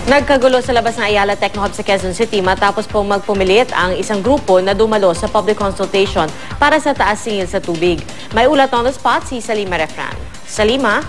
Nagkagulo sa labas ng Ayala Techno Hub sa Quezon City matapos po magpumilit ang isang grupo na dumalo sa public consultation para sa taas singil sa tubig. May ulat on the spot si Salima Refran. Salima?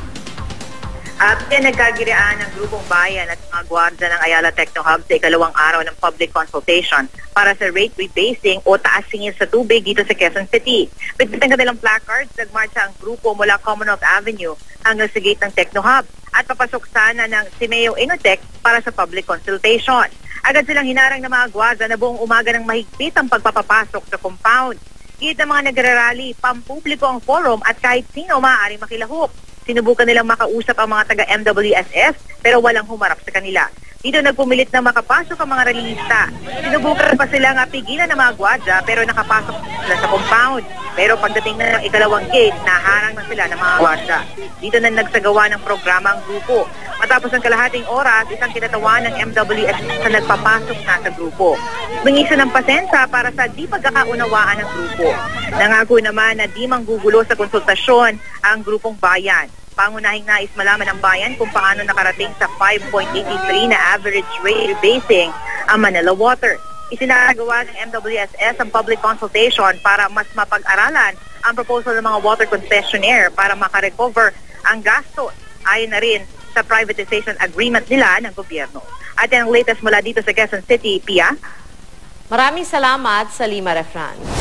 At nagkagirian ng grupong bayan at mga gwardiya ng Ayala Techno Hub sa ikalawang araw ng public consultation para sa rate rebasing o taas singil sa tubig dito sa Quezon City. With ang kanilang placards, nagmarcha ang grupo mula Commonwealth Avenue hanggang sa gate ng Techno Hub at papasok sana ng Simeo Inotech para sa public consultation. Agad silang hinarang ng mga gwardiya na buong umaga ng mahigpit ang pagpapapasok sa compound. Git ng mga nagrarally, pampubliko ang forum at kahit sino maaaring makilahok. Sinubukan nilang makausap ang mga taga-MWSS pero walang humarap sa kanila. Dito nagpumilit na makapasok ang mga rallyista. Sinubukan pa silang pigilan ng mga gwardiya pero nakapasok sila sa compound. Pero pagdating na ng ikalawang gate, naharang na sila ng mga gwardiya. Dito na nagsagawa ng programa ang grupo. Matapos ang kalahating oras, isang kinatawan ng MWSS na nagpapasok na sa grupo. Humingi siya ng pasensya para sa di pagkakaunawaan ng grupo. Nangako naman na di manggugulo sa konsultasyon ang grupong bayan. Pangunahing nais malaman ng bayan kung paano nakarating sa 5.83 na average rate rebasing ang Manila Water. Isinagawa ng MWSS ang public consultation para mas mapag-aralan ang proposal ng mga water concessionaire para makarecover ang gasto ayon na rin sa privatization agreement nila ng gobyerno. At ang latest mula dito sa Quezon City, Pia. Maraming salamat, Salima Refran.